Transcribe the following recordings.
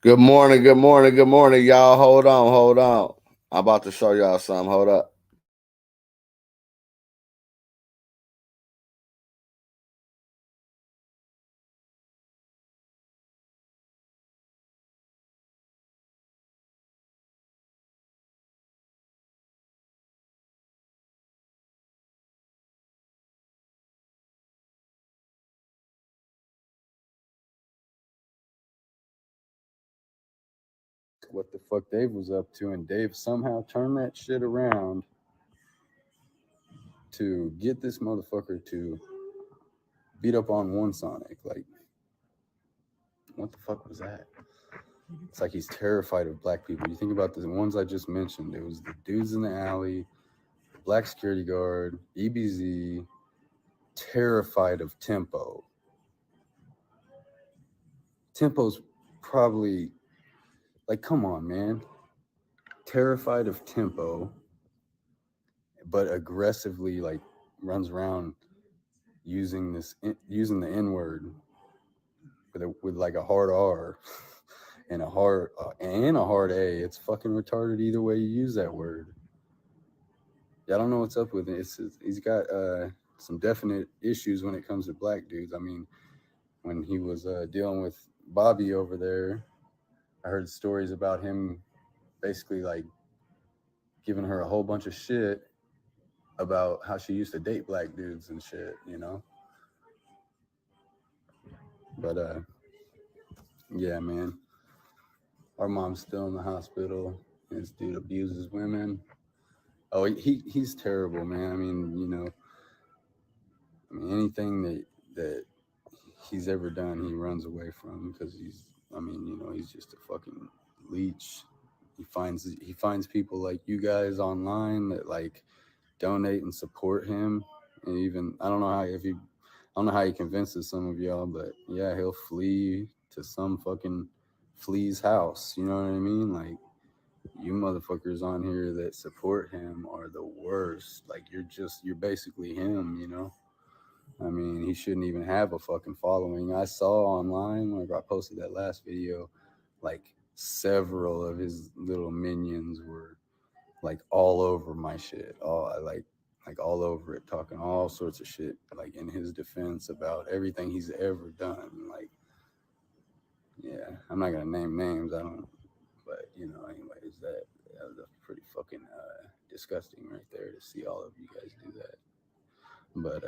Good morning, good morning, good morning, y'all. Hold on, hold on. I'm about to show y'all something. Hold up. What the fuck Dave was up to, and Dave somehow turned that shit around to get this motherfucker to beat up on one Sonic. Like, what the fuck was that? It's like he's terrified of black people. You think about the ones I just mentioned. It was the dudes in the alley, the black security guard, EBZ, terrified of Tempo. Tempo's probably like, come on, man. Terrified of Tempo, but aggressively like runs around using the N word with like a hard R and a hard A. It's fucking retarded either way you use that word. Yeah, I don't know what's up with it. He's got some definite issues when it comes to black dudes. I mean, when he was dealing with Bobby over there, I heard stories about him basically like giving her a whole bunch of shit about how she used to date black dudes and shit, you know. But yeah, man, our mom's still in the hospital. This dude abuses women. Oh, he's terrible, man. I mean, anything that he's ever done, he runs away from because he's just a fucking leech. He finds people like you guys online that like donate and support him, and even I don't know how he convinces some of y'all, but yeah, he'll flee to some fucking flea's house. You know what I mean? Like, you motherfuckers on here that support him are the worst. Like, you're basically him, you know? I mean, he shouldn't even have a fucking following. I saw online whenever I posted that last video, like several of his little minions were like all over my shit. Like all over it, talking all sorts of shit, like in his defense about everything he's ever done. Like, yeah, I'm not gonna name names. I don't, but anyways, that was a pretty fucking disgusting right there to see all of you guys do that. But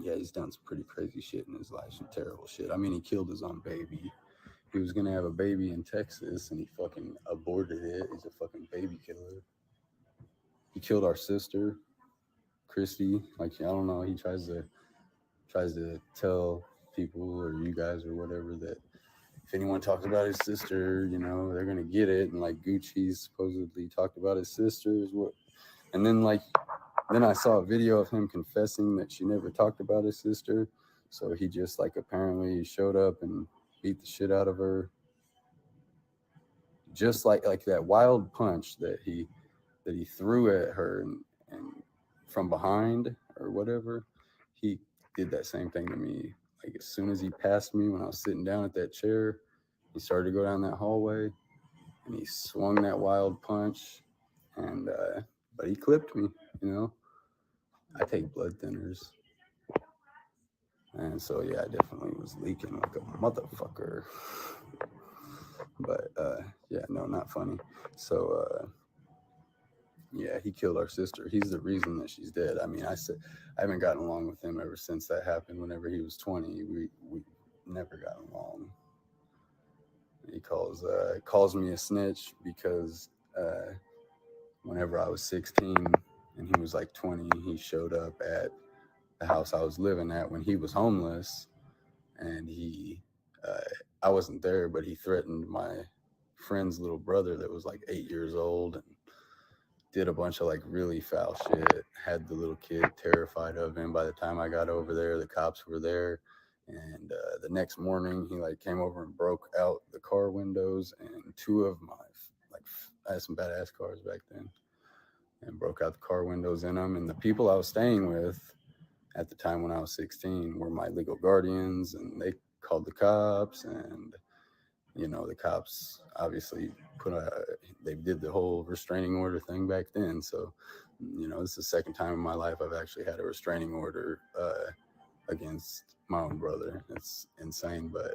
yeah, he's done some pretty crazy shit in his life, some terrible shit. I mean, he killed his own baby. He was gonna have a baby in Texas, and he fucking aborted it. He's a fucking baby killer. He killed our sister, Christy. Like, I don't know. He tries to tell people or you guys or whatever that if anyone talks about his sister, they're gonna get it. And like Gucci supposedly talked about his sister is what. And then I saw a video of him confessing that she never talked about his sister. So he just like apparently showed up and beat the shit out of her, just like that wild punch that he threw at her and from behind or whatever. He did that same thing to me. Like, as soon as he passed me when I was sitting down at that chair, he started to go down that hallway and he swung that wild punch, and but he clipped me. You know, I take blood thinners, and so yeah, I definitely was leaking like a motherfucker. But yeah, no, not funny. So yeah, he killed our sister. He's the reason that she's dead. I mean, I haven't gotten along with him ever since that happened. Whenever he was 20, we never got along. He calls me a snitch because whenever I was 16 and he was like 20, he showed up at the house I was living at when he was homeless, and uh, I wasn't there, but he threatened my friend's little brother that was like 8 years old, and did a bunch of like really foul shit. Had the little kid terrified of him. By the time I got over there, the cops were there, and the next morning he like came over and broke out the car windows and two of my like I had some badass cars back then, and broke out the car windows in them. And the people I was staying with at the time when I was 16 were my legal guardians, and they called the cops, and you know, the cops obviously they did the whole restraining order thing back then. So, you know, this is the second time in my life I've actually had a restraining order against my own brother. It's insane, but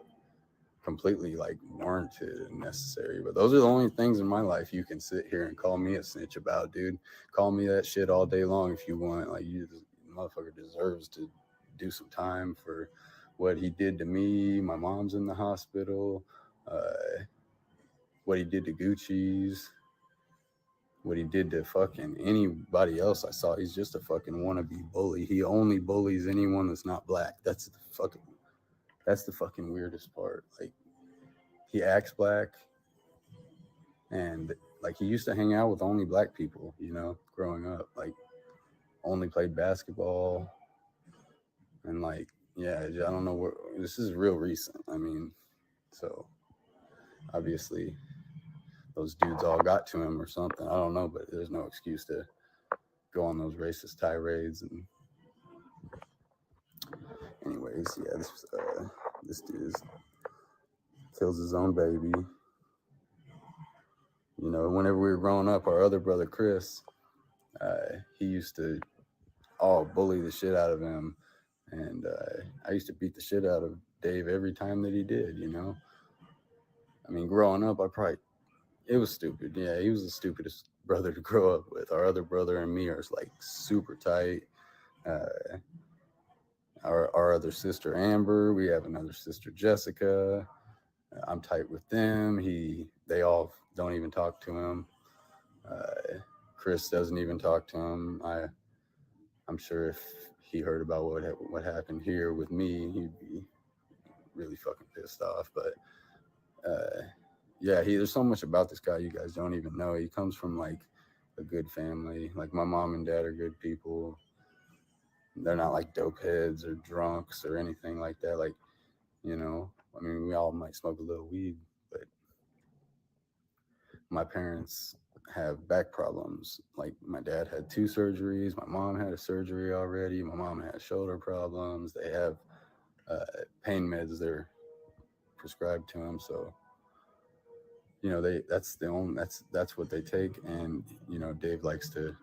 completely like warranted and necessary. But those are the only things in my life you can sit here and call me a snitch about, dude. Call me that shit all day long if you want. Like, motherfucker deserves to do some time for what he did to me. My mom's in the hospital. What he did to Gucci's, what he did to fucking anybody else I saw. He's just a fucking wannabe bully. He only bullies anyone that's not black. That's the fucking weirdest part. Like, he acts black, and like he used to hang out with only black people, you know, growing up. Like, only played basketball, and like, yeah, I don't know what this is real recent. I mean, so obviously those dudes all got to him or something. I don't know, but there's no excuse to go on those racist tirades. And anyways, yeah, this dude kills his own baby. You know, whenever we were growing up, our other brother Chris, he used to all bully the shit out of him, and I used to beat the shit out of Dave every time that he did. You know, I mean, growing up, it was stupid. Yeah, he was the stupidest brother to grow up with. Our other brother and me are like super tight. Our other sister Amber, we have another sister Jessica. I'm tight with them. They all don't even talk to him. Chris doesn't even talk to him. I'm sure if he heard about what happened here with me, he'd be really fucking pissed off. But yeah, there's so much about this guy you guys don't even know. He comes from like a good family. Like, my mom and dad are good people. They're not like dope heads or drunks or anything like that. Like, you know, I mean, we all might smoke a little weed, but my parents have back problems. Like, my dad had 2 surgeries. My mom had a surgery already. My mom had shoulder problems. They have pain meds they're prescribed to them. So, you know, that's what they take. And, you know, Dave likes to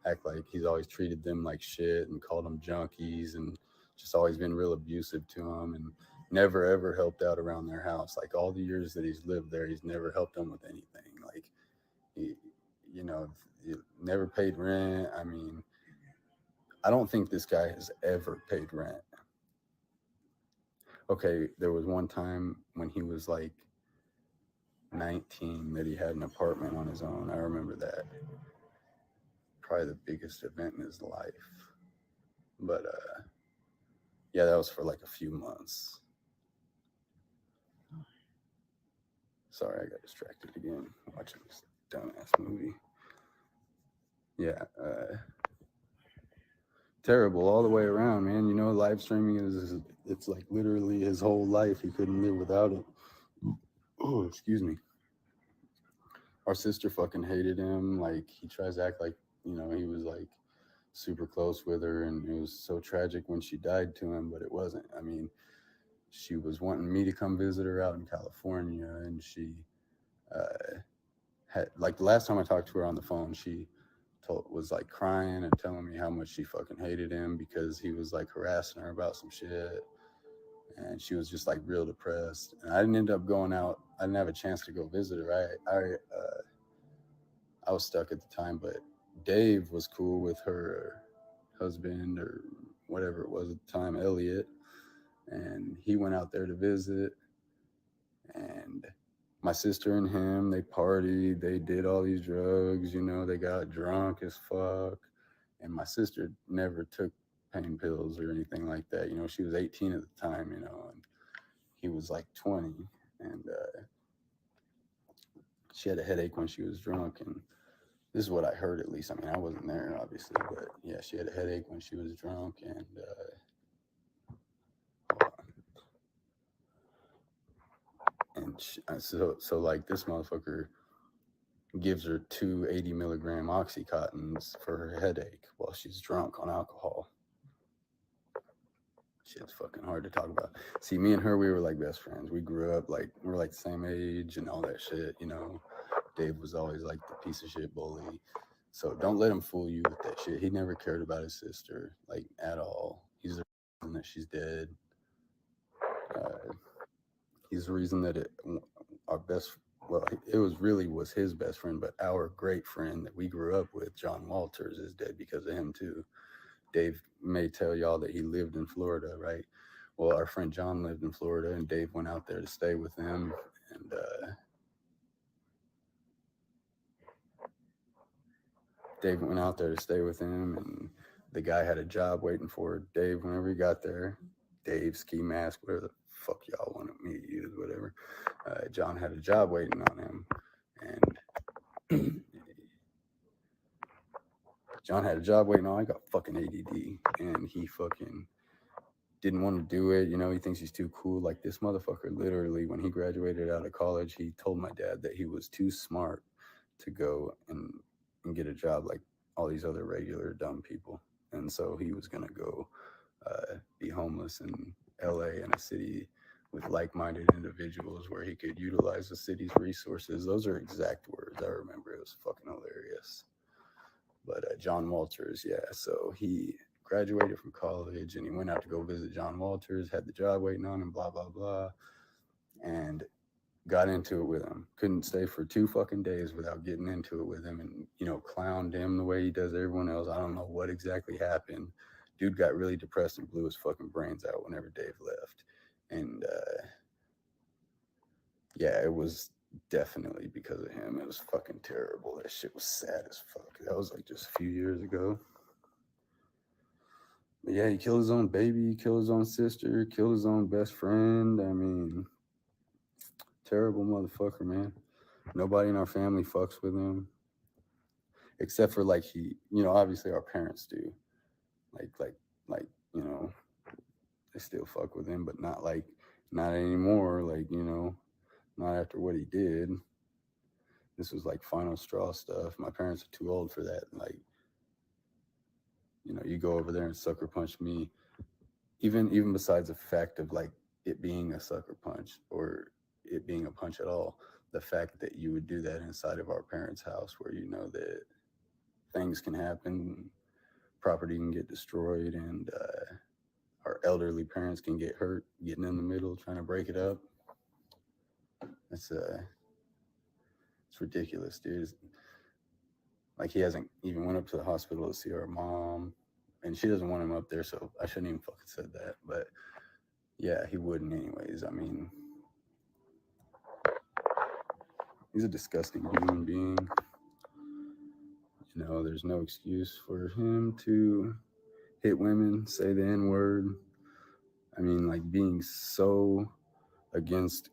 act like he's always treated them like shit and called them junkies and just always been real abusive to them and never ever helped out around their house. Like, all the years that he's lived there, he's never helped them with anything. Like, he, you know, he never paid rent. I mean, I don't think this guy has ever paid rent. Okay, there was one time when he was like 19 that he had an apartment on his own. I remember that. Probably the biggest event in his life. But yeah, that was for like a few months. Sorry, I got distracted again watching this dumbass movie. Yeah, terrible all the way around, man. You know, live streaming it's like literally his whole life. He couldn't live without it. Oh, excuse me. Our sister fucking hated him. Like, he tries to act like, you know, he was like super close with her, and it was so tragic when she died to him, but it wasn't. I mean, she was wanting me to come visit her out in California, and she had, like, the last time I talked to her on the phone, she was like crying and telling me how much she fucking hated him because he was like harassing her about some shit, and she was just like real depressed. And I didn't end up going out. I didn't have a chance to go visit her. I was stuck at the time, but Dave was cool with her husband or whatever it was at the time, Elliot, and he went out there to visit. And my sister and him, they partied, they did all these drugs, you know, they got drunk as fuck. And my sister never took pain pills or anything like that. You know, she was 18 at the time, you know, and he was like 20. And she had a headache when she was drunk. And this is what I heard, at least. I mean, I wasn't there, obviously, but yeah, she had a headache when she was drunk. And so like, this motherfucker gives her 2 80 milligram Oxycontins for her headache while she's drunk on alcohol. shit's fucking hard to talk about. See, me and her, we were like best friends. We grew up like we were like the same age and all that shit. You know, Dave was always like the piece of shit bully. So don't let him fool you with that shit. He never cared about his sister like at all. He's the reason that she's dead. He's the reason that our best. Well, it was his best friend, but our great friend that we grew up with, John Walters, is dead because of him too. Dave may tell y'all that he lived in Florida, right? Well, our friend John lived in Florida, and Dave went out there to stay with him, and Dave went out there to stay with him, and the guy had a job waiting for Dave whenever he got there. Dave, ski mask, whatever the fuck y'all wanted me to use, whatever. John had a job waiting on him, and John had a job waiting on. I got fucking ADD, and he fucking didn't want to do it. You know, he thinks he's too cool. Like this motherfucker, literally, when he graduated out of college, he told my dad that he was too smart to go and get a job like all these other regular dumb people. And so he was going to go be homeless in LA, in a city with like-minded individuals where he could utilize the city's resources. Those are exact words. I remember. It was fucking hilarious. But John Walters, yeah. So he graduated from college and he went out to go visit John Walters, had the job waiting on him, blah, blah, blah. And got into it with him. Couldn't stay for 2 fucking days without getting into it with him and, you know, clowned him the way he does everyone else. I don't know what exactly happened. Dude got really depressed and blew his fucking brains out whenever Dave left. And yeah, it was definitely because of him. It was fucking terrible. That shit was sad as fuck. That was like just a few years ago. But yeah, he killed his own baby, killed his own sister, killed his own best friend. I mean, terrible motherfucker, man. Nobody in our family fucks with him. Except for like he, you know, obviously our parents do. Like, you know, they still fuck with him, but not anymore. Like, you know, not after what he did. This was like final straw stuff. My parents are too old for that. Like, you know, you go over there and sucker punch me. Even besides the fact of like it being a sucker punch or it being a punch at all, the fact that you would do that inside of our parents' house where you know that things can happen, property can get destroyed, and our elderly parents can get hurt getting in the middle trying to break it up. It's ridiculous, dude. Like he hasn't even went up to the hospital to see our mom, and she doesn't want him up there, so I shouldn't even fucking said that. But yeah, he wouldn't anyways. I mean, he's a disgusting human being. You know, there's no excuse for him to hit women, say the N-word. I mean, like being so against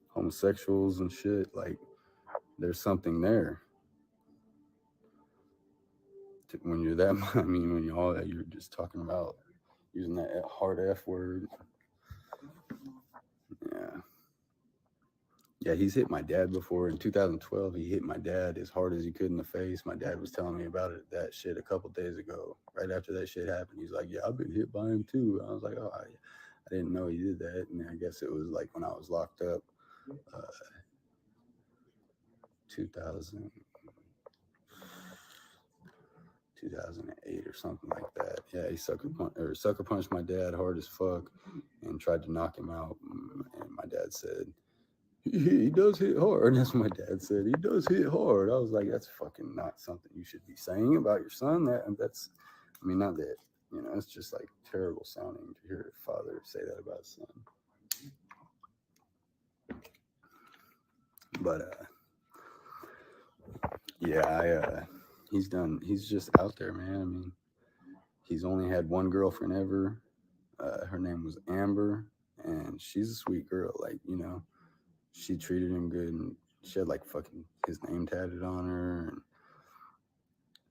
homosexuals and shit, like there's something there. When you're that, I mean, when you're just talking about using that hard F word. Yeah, he's hit my dad before. In 2012, he hit my dad as hard as he could in the face. My dad was telling me about it, that shit, a couple days ago. Right after that shit happened, he's like, yeah, I've been hit by him too. I was like, oh, I didn't know he did that. And I guess it was like when I was locked up, 2008 or something like that. Yeah, he sucker punched my dad hard as fuck and tried to knock him out. And my dad said, he does hit hard. That's what my dad said. He does hit hard. I was like, that's fucking not something you should be saying about your son. That's, I mean, not that, you know, it's just like terrible sounding to hear a father say that about his son. But yeah, he's just out there, man. I mean, he's only had one girlfriend ever. Her name was Amber, and she's a sweet girl. Like, you know, she treated him good, and she had like fucking his name tatted on her, and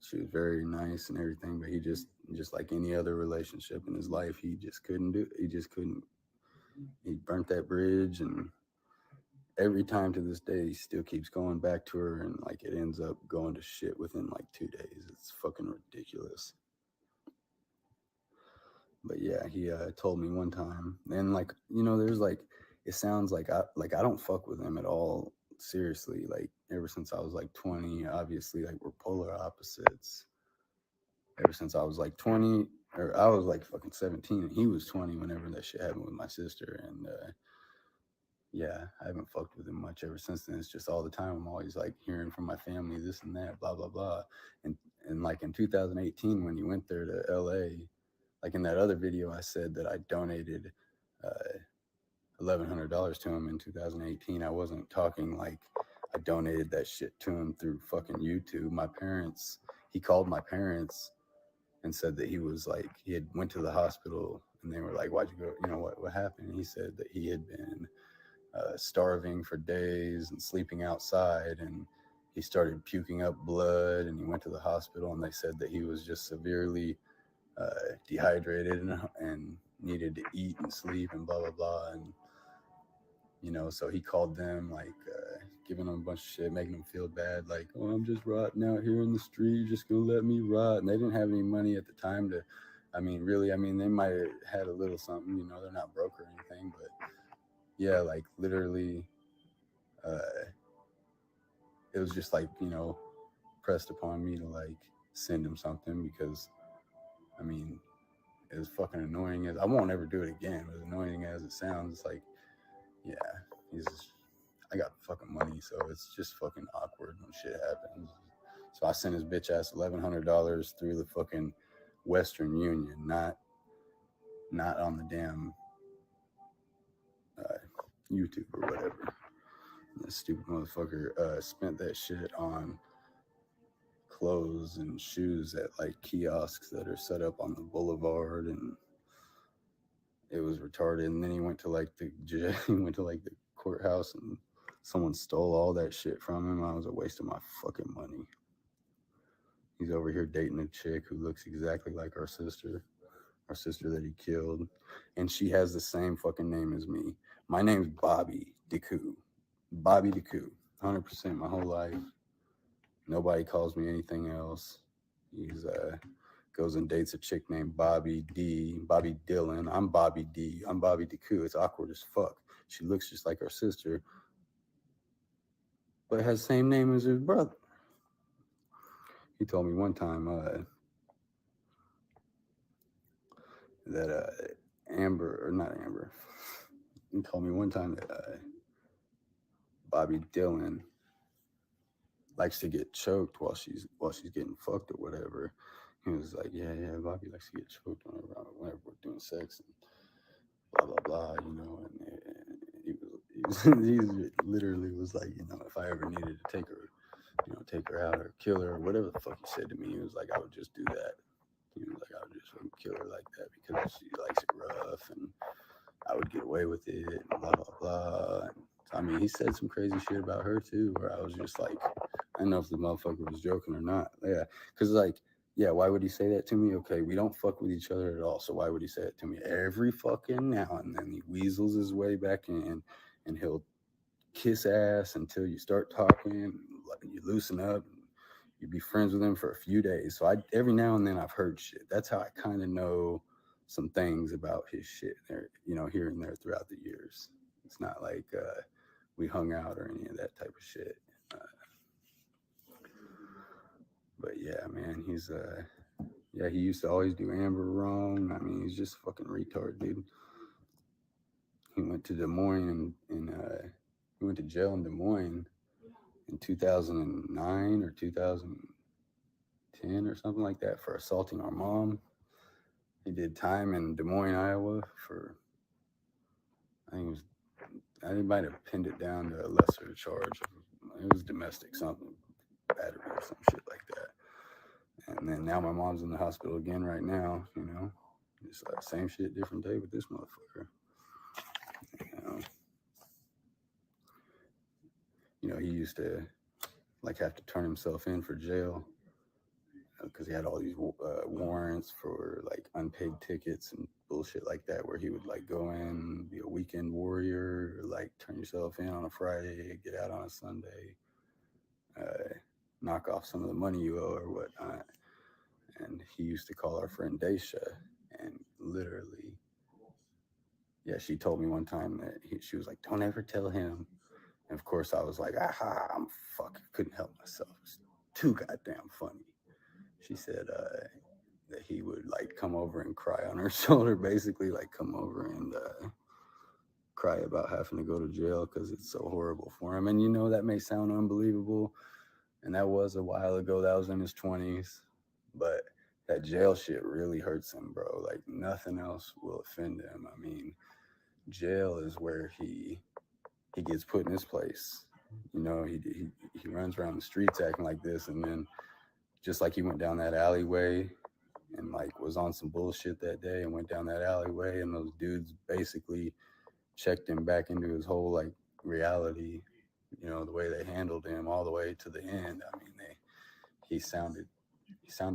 she was very nice and everything. But he just like any other relationship in his life, he just couldn't do it. He just couldn't. He burnt that bridge, and every time to this day, he still keeps going back to her, and like it ends up going to shit within like 2 days. It's fucking ridiculous. But yeah, he told me one time, and like, you know, there's like, it sounds like I don't fuck with him at all. Seriously, like ever since I was like 20, obviously, like we're polar opposites. Ever since I was like 20, or I was like fucking 17, and he was 20 whenever that shit happened with my sister, and yeah, I haven't fucked with him much ever since then. It's just all the time I'm always like hearing from my family this and that, blah blah blah, and like in 2018 when he went there to L.A. Like in that other video, I said that I donated $1,100 to him in 2018. I wasn't talking like I donated that shit to him through fucking YouTube. My parents, he called my parents and said that he was like, he had went to the hospital, and they were like, why'd you go? You know, what happened? And he said that he had been starving for days and sleeping outside, and he started puking up blood, and he went to the hospital, and they said that he was just severely dehydrated and needed to eat and sleep and blah blah blah. And you know, so he called them, like giving them a bunch of shit, making them feel bad, like, oh, I'm just rotting out here in the street, you're just gonna let me rot. And they didn't have any money at the time to, I mean, really, I mean, they might have had a little something, you know, they're not broke or anything, but yeah, like literally it was just like, you know, pressed upon me to like send him something, because I mean, as fucking annoying as, I won't ever do it again, but as annoying as it sounds, it's like, yeah, he's just, I got fucking money, so it's just fucking awkward when shit happens. So I sent his bitch ass $1,100 through the fucking Western Union, not on the damn YouTube or whatever. And this stupid motherfucker spent that shit on clothes and shoes at like kiosks that are set up on the boulevard, and it was retarded. And then he went to like the he went to like the courthouse, and someone stole all that shit from him. I was a waste of my fucking money. He's over here dating a chick who looks exactly like our sister that he killed, and she has the same fucking name as me. My name's Bobby DeCoo. Bobby DeCoo. 100% my whole life. Nobody calls me anything else. He's goes and dates a chick named Bobby Dillon. I'm Bobby D. I'm Bobby DeCoo. It's awkward as fuck. She looks just like her sister, but has the same name as his brother. He told me one time that Amber, or not Amber, he told me one time that Bobby Dillon likes to get choked while she's getting fucked or whatever. He was like, yeah, Bobby likes to get choked whenever we're doing sex, and blah blah blah, you know. And he literally was like, you know, if I ever needed to take her, you know, take her out or kill her or whatever the fuck he said to me, he was like, I would just do that. He was like, I would just kill her like that because she likes it rough, and I would get away with it, and blah blah blah. And, I mean, he said some crazy shit about her too, where I was just like, I don't know if the motherfucker was joking or not. Yeah, because like, yeah, why would he say that to me? Okay, we don't fuck with each other at all, so why would he say it to me? Every fucking now and then he weasels his way back in, and he'll kiss ass until you start talking, you loosen up, and you be friends with him for a few days. So every now and then I've heard shit. That's how I kind of know some things about his shit there, you know, here and there throughout the years. It's not like we hung out or any of that type of shit. But yeah, man, he's yeah, he used to always do Amber wrong. I mean, he's just fucking retard, dude. He went to Des Moines, and he went to jail in Des Moines in 2009 or 2010 or something like that for assaulting our mom. He did time in Des Moines, Iowa for, I think it was, I think might have pinned it down to a lesser charge. It was domestic something, battery or some shit like that. And then now my mom's in the hospital again right now, you know. It's like same shit, different day with this motherfucker. You know, he used to like have to turn himself in for jail because he had all these warrants for like unpaid tickets and bullshit like that, where he would like go in, be a weekend warrior, or like turn yourself in on a Friday, get out on a Sunday, knock off some of the money you owe or whatnot. And he used to call our friend Daisha, And literally, yeah, she told me one time that she was like, don't ever tell him. And of course I was like, aha, I'm fucking couldn't help myself. It's too goddamn funny. She said that he would like come over and cry on her shoulder, basically like come over and cry about having to go to jail because it's so horrible for him. And you know, that may sound unbelievable. And that was a while ago. That was in his 20s. But that jail shit really hurts him, bro. Like nothing else will offend him. I mean, jail is where he gets put in his place. You know, he runs around the streets acting like this, and then just like he went down that alleyway and like was on some bullshit that day and went down that alleyway, and those dudes basically checked him back into his whole like reality. You know, the way they handled him all the way to the end. I mean, he sounded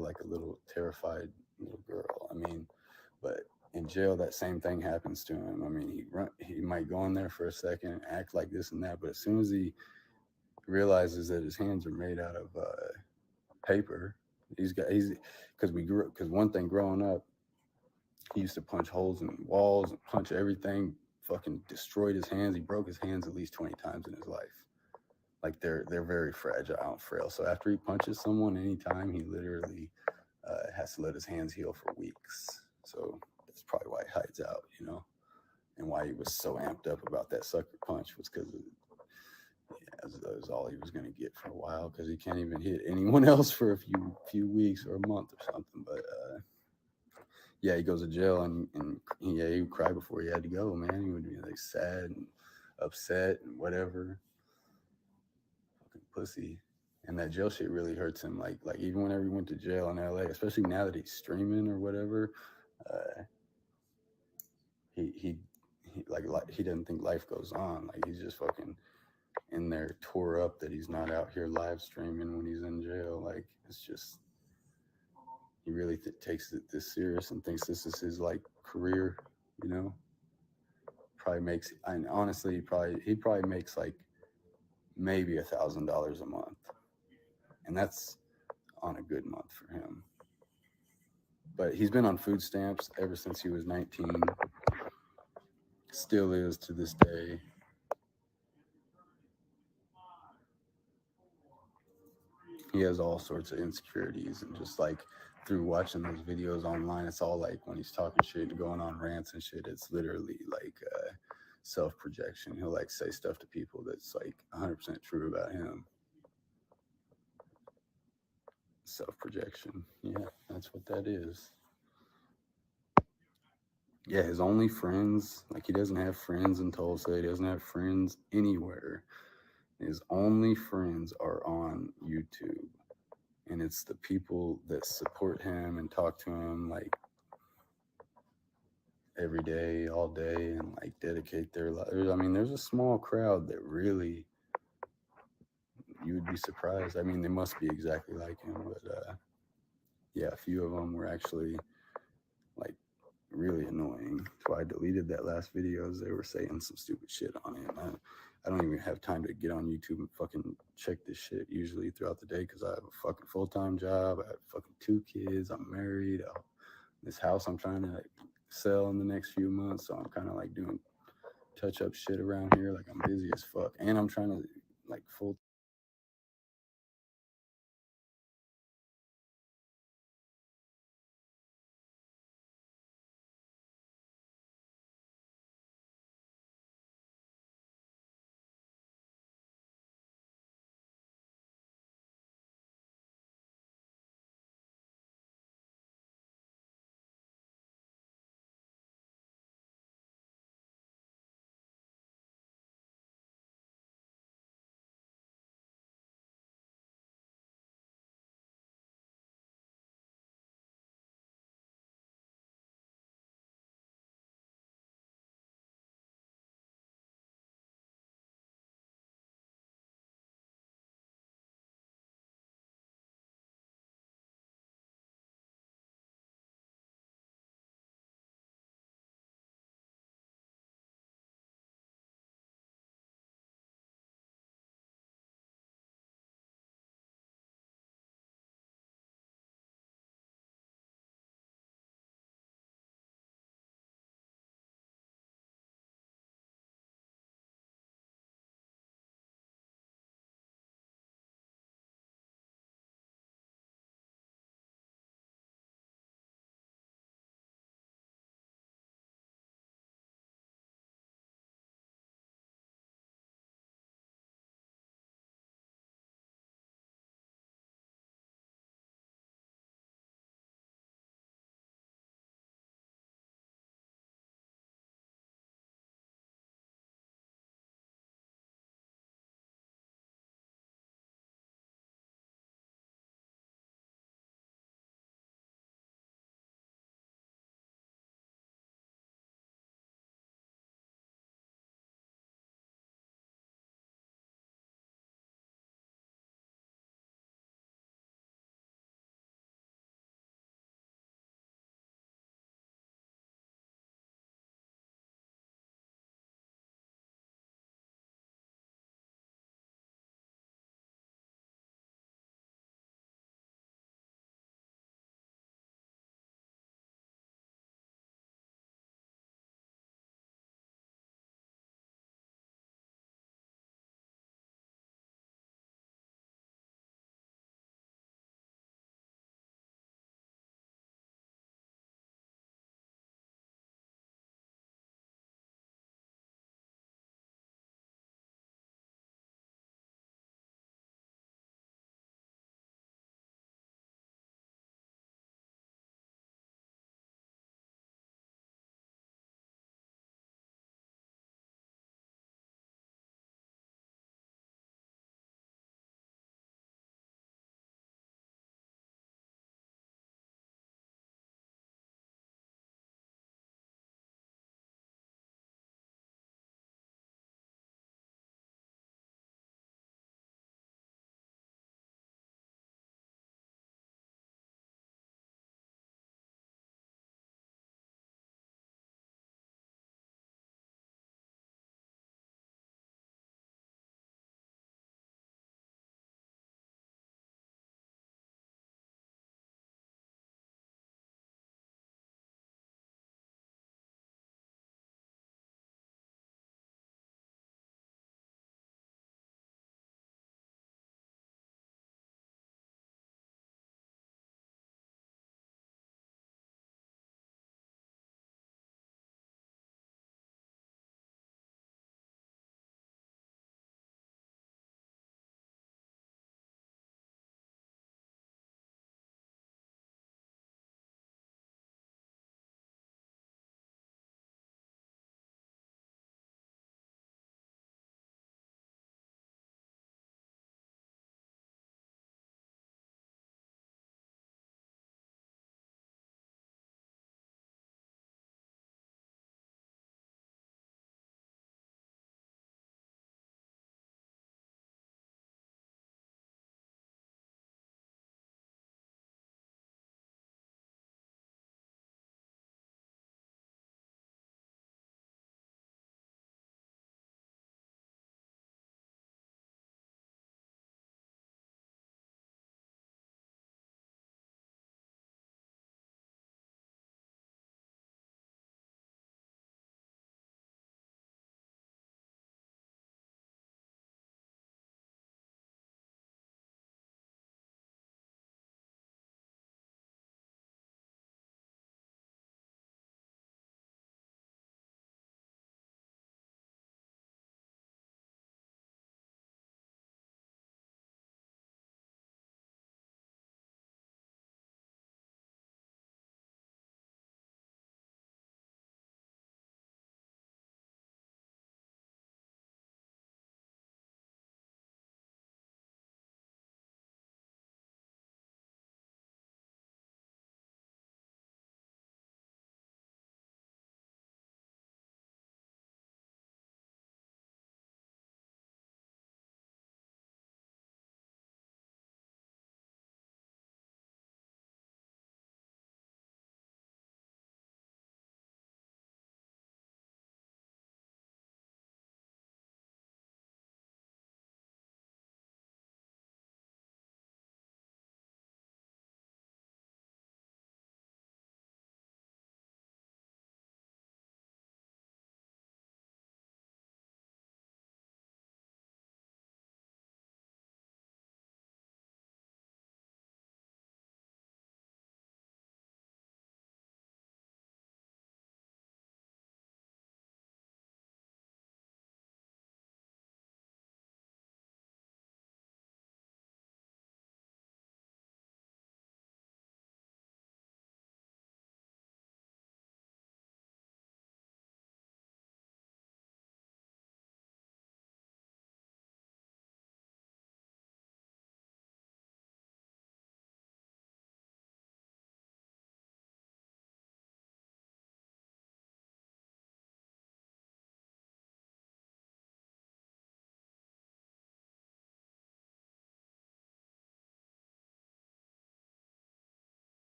like a little terrified little girl. I mean, but in jail, that same thing happens to him. I mean, he might go in there for a second and act like this and that, but as soon as he realizes that his hands are made out of paper, because one thing growing up, he used to punch holes in walls and punch everything. Fucking destroyed his hands. He broke his hands at least 20 times in his life. Like they're very fragile and frail. So after he punches someone anytime, he literally has to let his hands heal for weeks. So that's probably why he hides out, you know, and why he was so amped up about that sucker punch was because that was all he was going to get for a while, because he can't even hit anyone else for a few weeks or a month or something. But yeah, he goes to jail and yeah, he would cry before he had to go, man. He would be like sad and upset and whatever. Fucking pussy. And that jail shit really hurts him. Like even whenever he went to jail in LA, especially now that he's streaming or whatever, he he doesn't think life goes on. Like he's just fucking in there tore up that he's not out here live streaming when he's in jail. Like it's just, he really takes it this serious and thinks this is his like career, you know. Probably makes, and honestly, he probably makes like maybe $1,000 a month, and that's on a good month for him. But he's been on food stamps ever since he was 19. Still is to this day. He has all sorts of insecurities, and just like through watching those videos online, it's all like when he's talking shit and going on rants and shit, it's literally like self-projection. He'll like say stuff to people that's like 100% true about him. Self-projection. Yeah, that's what that is. Yeah, his only friends, like he doesn't have friends in Tulsa. He doesn't have friends anywhere. His only friends are on YouTube. And it's the people that support him and talk to him like every day, all day, and like dedicate their lives. I mean, there's a small crowd that really, you would be surprised. I mean, they must be exactly like him, but yeah, a few of them were actually like really annoying. So I deleted that last video as they were saying some stupid shit on it. I don't even have time to get on YouTube and fucking check this shit usually throughout the day, because I have a fucking full-time job. I have fucking 2 kids. I'm married. This house I'm trying to sell in the next few months, so I'm kind of like doing touch-up shit around here. Like I'm busy as fuck, and I'm trying to like full